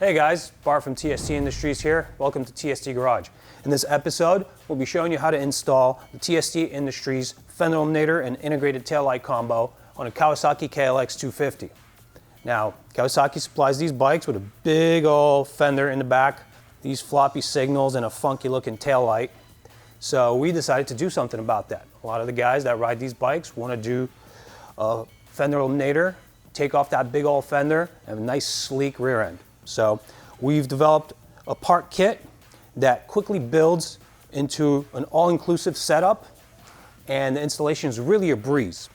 Hey guys, Bart from TST Industries here. Welcome to TST Garage. In this episode, we'll be showing you how to install the TST Industries Fender Eliminator and integrated taillight combo on a Kawasaki KLX250. Now, Kawasaki supplies these bikes with a big old fender in the back, these floppy signals, and a funky looking taillight. So we decided to do something about that. A lot of the guys that ride these bikes want to do a Fender Eliminator, take off that big old fender, and a nice sleek rear end. So we've developed a part kit that quickly builds into an all-inclusive setup, and the installation is really a breeze.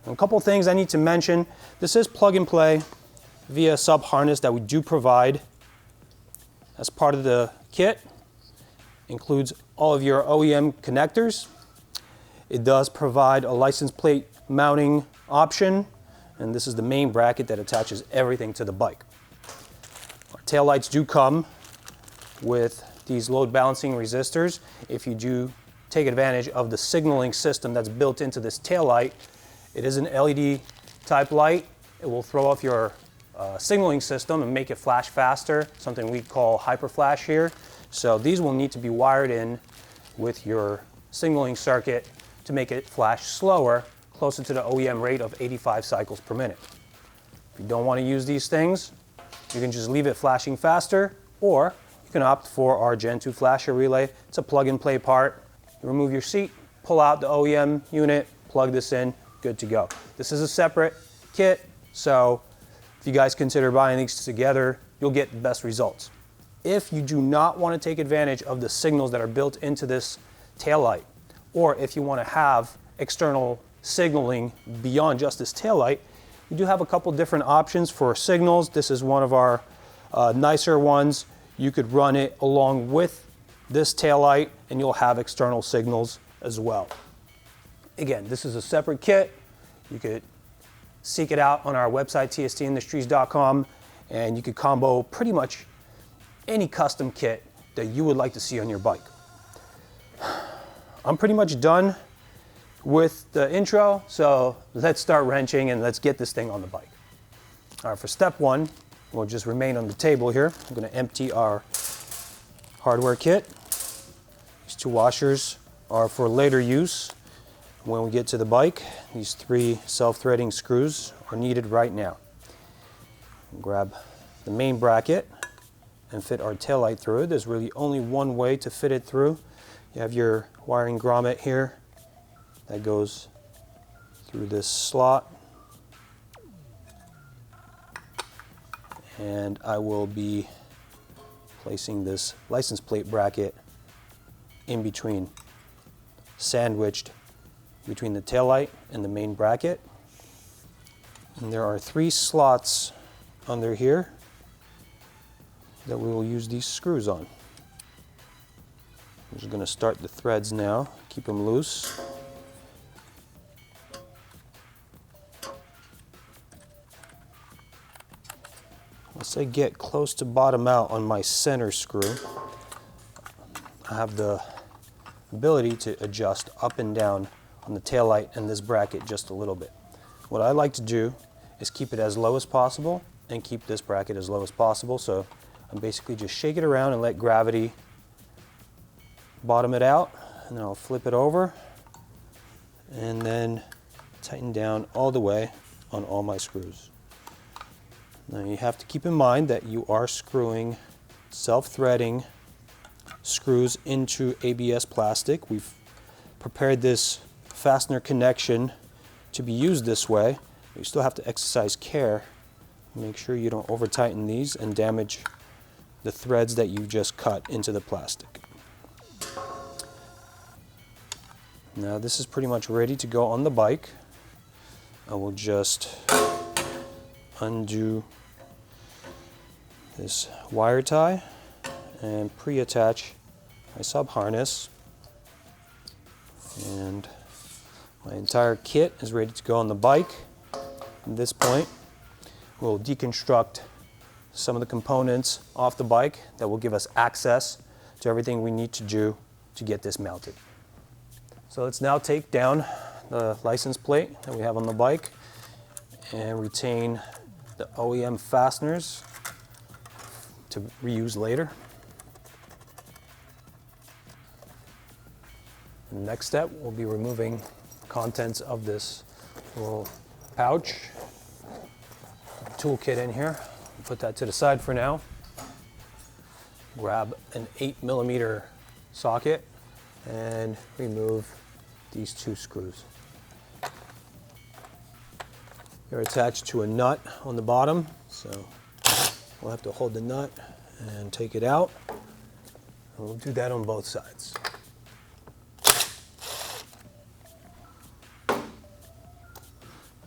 And a couple of things I need to mention. This is plug and play via sub harness that we do provide as part of the kit. Includes all of your OEM connectors. It does provide a license plate mounting option, and this is the main bracket that attaches everything to the bike. Our taillights do come with these load balancing resistors. If you do take advantage of the signaling system that's built into this taillight, it is an LED type light. It will throw off your signaling system and make it flash faster, something we call hyper flash here. So these will need to be wired in with your signaling circuit to make it flash slower, closer to the OEM rate of 85 cycles per minute. If you don't want to use these things, you can just leave it flashing faster, or you can opt for our Gen 2 flasher relay. It's a plug and play part. You remove your seat, pull out the OEM unit, plug this in, good to go. This is a separate kit, so if you guys consider buying these together, you'll get the best results. If you do not want to take advantage of the signals that are built into this taillight, or if you want to have external signaling beyond just this taillight, we do have a couple different options for signals. This is one of our nicer ones. You could run it along with this taillight and you'll have external signals as well. Again, this is a separate kit. You could seek it out on our website, tstindustries.com, and you could combo pretty much any custom kit that you would like to see on your bike. I'm pretty much done with the intro, so let's start wrenching and let's get this thing on the bike. All right, for step one, we'll just remain on the table here. I'm going to empty our hardware kit. These two washers are for later use. When we get to the bike, these three self-threading screws are needed right now. Grab the main bracket and fit our taillight through it. There's really only one way to fit it through. You have your wiring grommet here that goes through this slot. And I will be placing this license plate bracket in between, sandwiched between the taillight and the main bracket. And there are three slots under here that we will use these screws on. I'm just going to start the threads now, keep them loose. Once I get close to bottom out on my center screw, I have the ability to adjust up and down on the taillight and this bracket just a little bit. What I like to do is keep it as low as possible and keep this bracket as low as possible. So I'm basically just shake it around and let gravity bottom it out, and then I'll flip it over and then tighten down all the way on all my screws. Now you have to keep in mind that you are screwing self-threading screws into ABS plastic. We've prepared this fastener connection to be used this way. You still have to exercise care. Make sure you don't over tighten these and damage the threads that you've just cut into the plastic. Now this is pretty much ready to go on the bike. I will just undo this wire tie and pre-attach my sub harness, and my entire kit is ready to go on the bike. At this point, we'll deconstruct some of the components off the bike that will give us access to everything we need to do to get this mounted. So let's now take down the license plate that we have on the bike and retain the OEM fasteners to reuse later. The next step will be removing contents of this little pouch. Toolkit in here. Put that to the side for now. Grab an 8mm socket and remove these 2 screws. They're attached to a nut on the bottom, so we'll have to hold the nut and take it out. And we'll do that on both sides.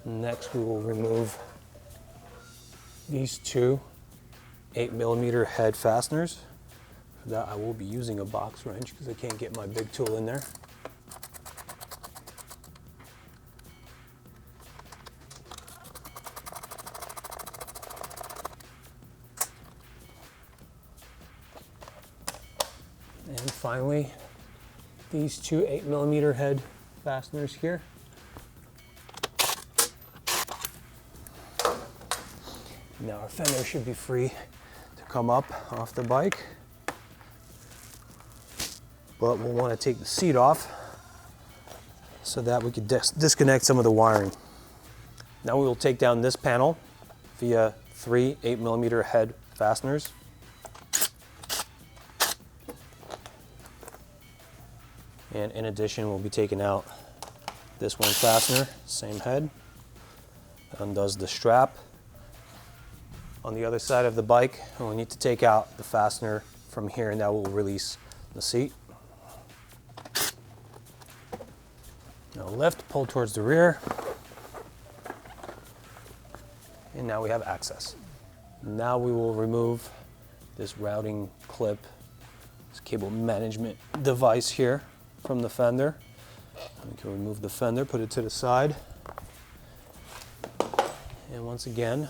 Next, we will remove these 2 8mm head fasteners. For that, I will be using a box wrench because I can't get my big tool in there. And finally, these 2 8mm head fasteners here. Now our fender should be free to come up off the bike, but we'll want to take the seat off so that we can disconnect some of the wiring. Now we will take down this panel via 3 8mm head fasteners. And in addition, we'll be taking out this one fastener, same head, undoes the strap. On the other side of the bike, we'll need to take out the fastener from here, and that will release the seat. Now lift, pull towards the rear, and now we have access. Now we will remove this routing clip, this cable management device here from the fender. We can remove the fender, put it to the side, and once again,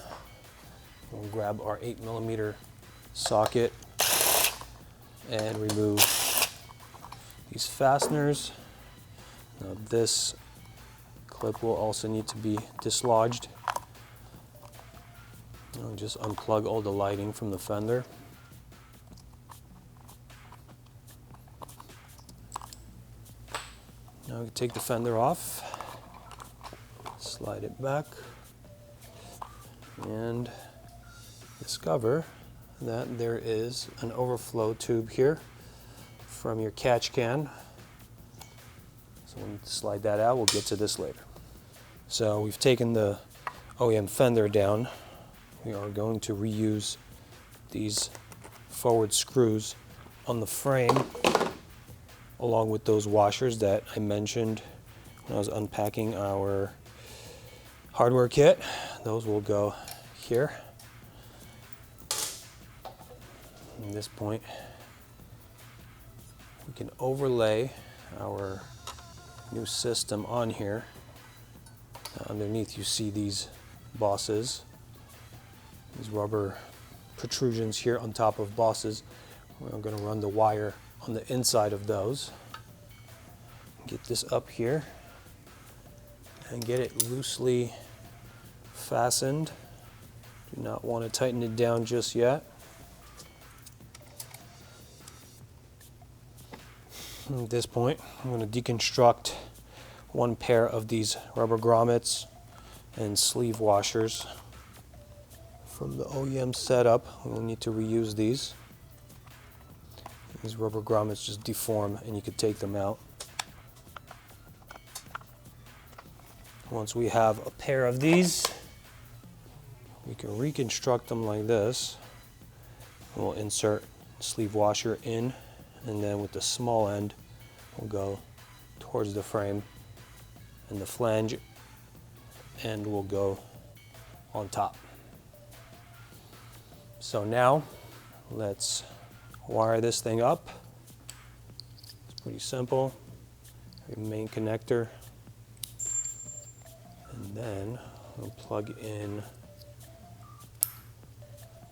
we'll grab our 8mm socket and remove these fasteners. Now this clip will also need to be dislodged. I'll just unplug all the lighting from the fender. Now we can take the fender off, slide it back, and discover that there is an overflow tube here from your catch can. So we'll need to slide that out. We'll get to this later. So we've taken the OEM fender down. We are going to reuse these forward screws on the frame along with those washers that I mentioned when I was unpacking our hardware kit. Those will go here. At this point, we can overlay our new system on here. Underneath you see these bosses, these rubber protrusions here on top of bosses. We're going to run the wire on the inside of those. Get this up here and get it loosely fastened. Do not want to tighten it down just yet. At this point, I'm going to deconstruct one pair of these rubber grommets and sleeve washers from the OEM setup. We'll need to reuse these. These rubber grommets just deform and you could take them out. Once we have a pair of these, we can reconstruct them like this. We'll insert sleeve washer in, and then with the small end, we'll go towards the frame, and the flange end will go on top. So now, let's wire this thing up. It's pretty simple. Your main connector, and then we'll plug in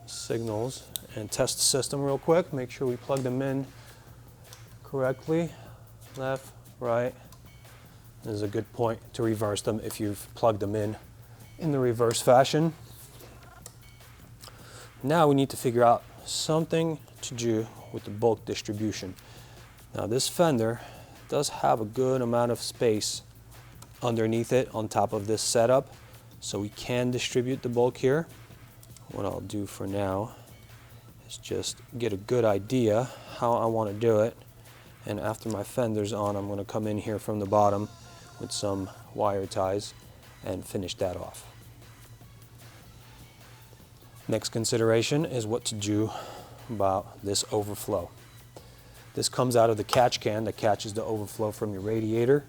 signals and test the system real quick. Make sure we plug them in correctly. Left, right. This is a good point to reverse them if you've plugged them in the reverse fashion. Now we need to figure out something to do with the bulk distribution. Now this fender does have a good amount of space underneath it on top of this setup, so we can distribute the bulk here. What I'll do for now is just get a good idea how I want to do it, and after my fender's on, I'm going to come in here from the bottom with some wire ties and finish that off. Next consideration is what to do about this overflow. This comes out of the catch can that catches the overflow from your radiator.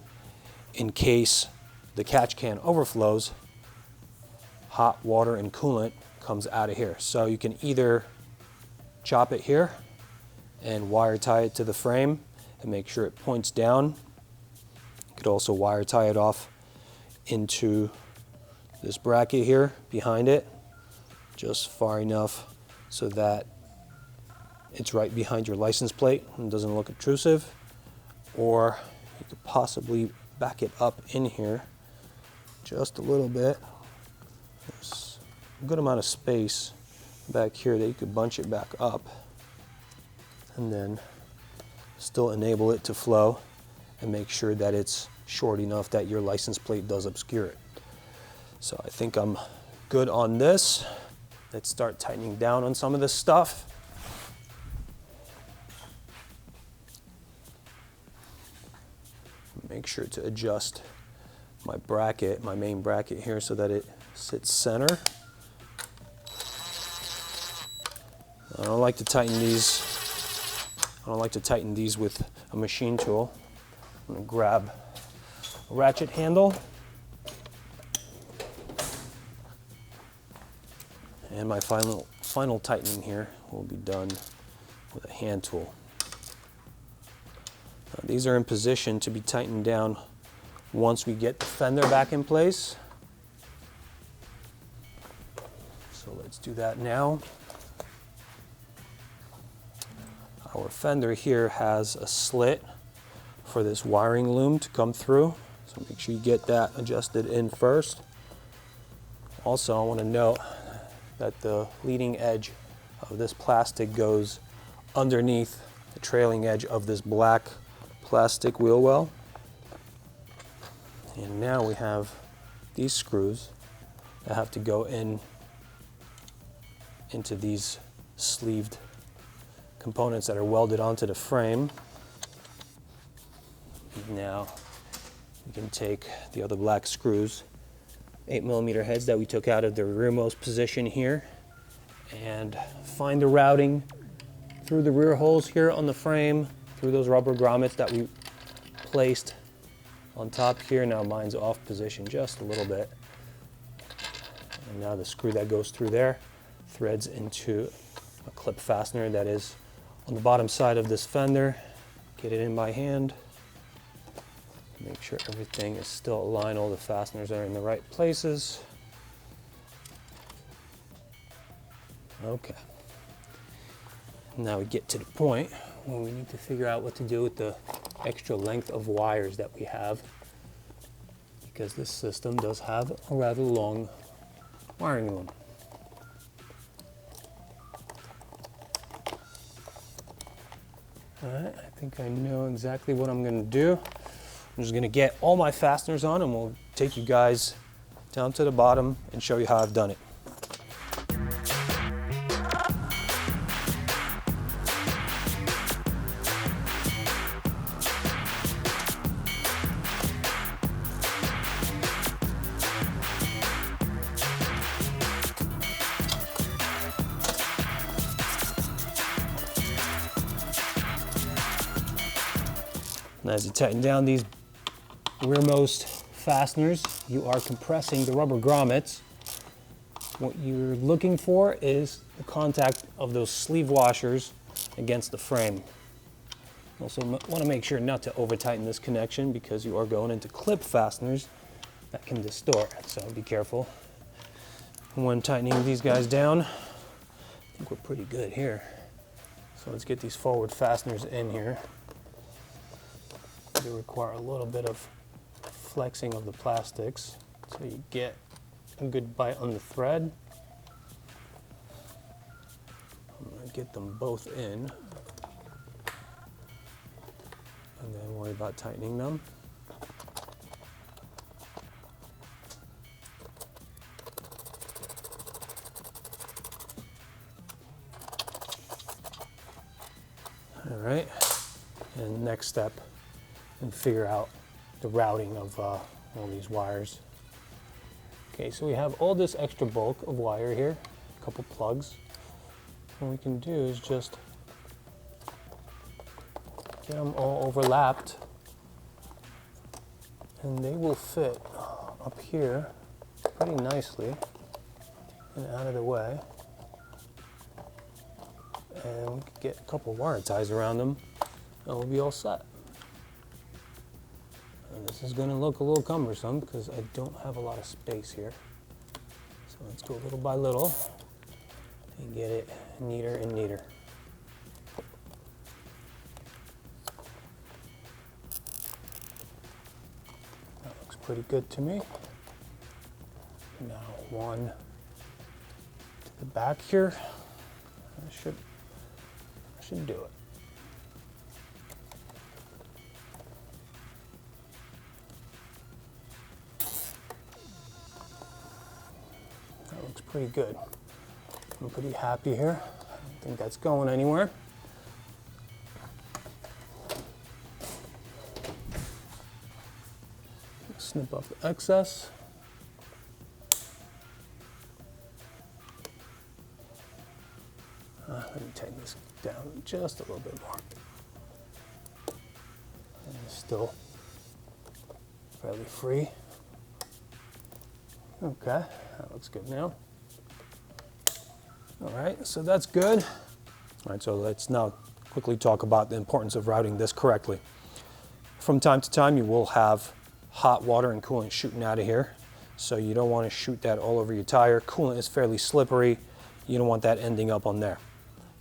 In case the catch can overflows, hot water and coolant comes out of here. So you can either chop it here and wire tie it to the frame and make sure it points down. You could also wire tie it off into this bracket here behind it, just far enough so that it's right behind your license plate and doesn't look intrusive. Or you could possibly back it up in here just a little bit. There's a good amount of space back here that you could bunch it back up and then still enable it to flow and make sure that it's short enough that your license plate does obscure it. So I think I'm good on this. Let's start tightening down on some of this stuff. Make sure to adjust my bracket, my main bracket here, so that it sits center. I don't like to tighten these. I don't like to tighten these with a machine tool. I'm going to grab a ratchet handle and my final tightening here will be done with a hand tool. These are in position to be tightened down once we get the fender back in place. So let's do that now. Our fender here has a slit for this wiring loom to come through, so make sure you get that adjusted in first. Also, I want to note that the leading edge of this plastic goes underneath the trailing edge of this black plastic wheel well. And now we have these screws that have to go into these sleeved components that are welded onto the frame. Now we can take the other black screws, 8mm heads that we took out of the rearmost position here, and find the routing through the rear holes here on the frame, through those rubber grommets that we placed on top here. Now mine's off position just a little bit. And now the screw that goes through there threads into a clip fastener that is on the bottom side of this fender. Get it in by hand. Make sure everything is still aligned, all the fasteners are in the right places. Okay. Now we get to the point where we need to figure out what to do with the extra length of wires that we have, because this system does have a rather long wiring loom. Alright, I think I know exactly what I'm going to do. I'm just going to get all my fasteners on and we'll take you guys down to the bottom and show you how I've done it. And as you tighten down these rearmost fasteners, you are compressing the rubber grommets. What you're looking for is the contact of those sleeve washers against the frame. Also want to make sure not to over tighten this connection because you are going into clip fasteners that can distort, so be careful. When tightening these guys down, I think we're pretty good here. So let's get these forward fasteners in here. They require a little bit of flexing of the plastics so you get a good bite on the thread. I'm going to get them both in, and then worry about tightening them. All right, and the next step, and figure out the routing of all these wires. Okay, so we have all this extra bulk of wire here, a couple plugs. What we can do is just get them all overlapped, and they will fit up here pretty nicely and out of the way. And we could get a couple wire ties around them, and we'll be all set. And this is going to look a little cumbersome because I don't have a lot of space here. So let's go little by little and get it neater and neater. That looks pretty good to me. Now one to the back here. That should do it. That looks pretty good. I'm pretty happy here. I don't think that's going anywhere. Snip off the excess. Let me tighten this down just a little bit more. And it's still fairly free. Okay, that looks good now. All right, so that's good. All right, so let's now quickly talk about the importance of routing this correctly. From time to time, you will have hot water and coolant shooting out of here. So you don't want to shoot that all over your tire. Coolant is fairly slippery. You don't want that ending up on there.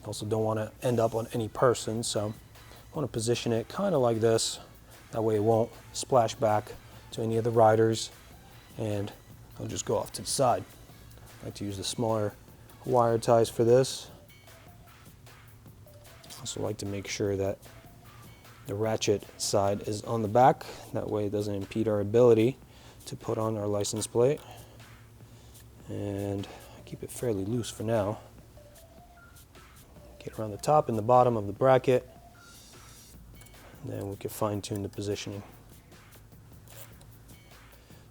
You also don't want to end up on any person, so you want to position it kind of like this. That way it won't splash back to any of the riders, and it'll just go off to the side. I like to use the smaller wire ties for this. Also like to make sure that the ratchet side is on the back. That way it doesn't impede our ability to put on our license plate. And keep it fairly loose for now. Get around the top and the bottom of the bracket, and then we can fine tune the positioning.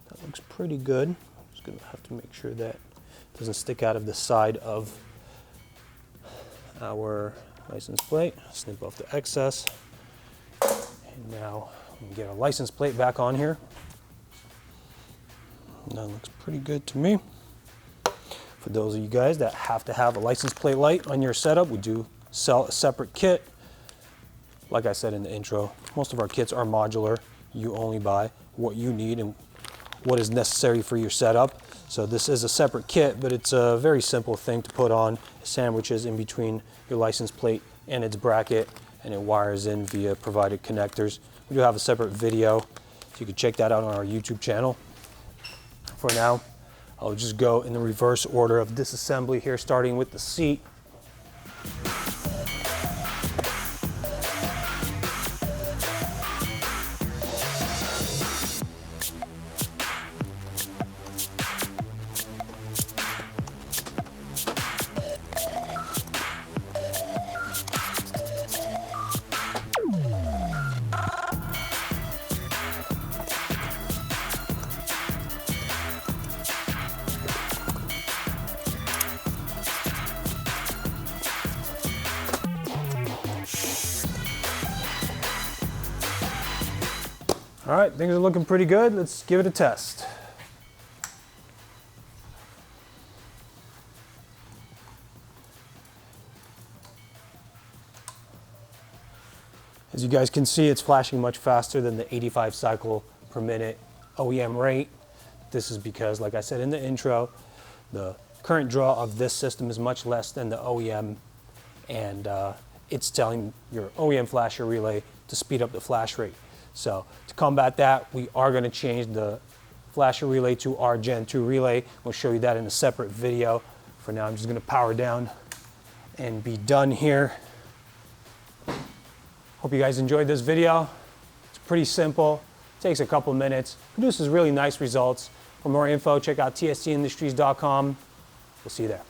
That looks pretty good. Just gonna have to make sure that it doesn't stick out of the side of our license plate. Snip off the excess. And now we can get our license plate back on here. That looks pretty good to me. For those of you guys that have to have a license plate light on your setup, we do sell a separate kit. Like I said in the intro, most of our kits are modular. You only buy what you need and what is necessary for your setup. So this is a separate kit, but it's a very simple thing to put on. It sandwiches in between your license plate and its bracket, and it wires in via provided connectors. We do have a separate video, so you can check that out on our YouTube channel. For now, I'll just go in the reverse order of disassembly here, starting with the seat. All right, things are looking pretty good. Let's give it a test. As you guys can see, it's flashing much faster than the 85 cycle per minute OEM rate. This is because, like I said in the intro, the current draw of this system is much less than the OEM, and it's telling your OEM flasher relay to speed up the flash rate. So to combat that, we are going to change the flasher relay to our Gen 2 relay. We'll show you that in a separate video. For now, I'm just going to power down and be done here. Hope you guys enjoyed this video. It's pretty simple, takes a couple minutes, produces really nice results. For more info, check out tstindustries.com. We'll see you there.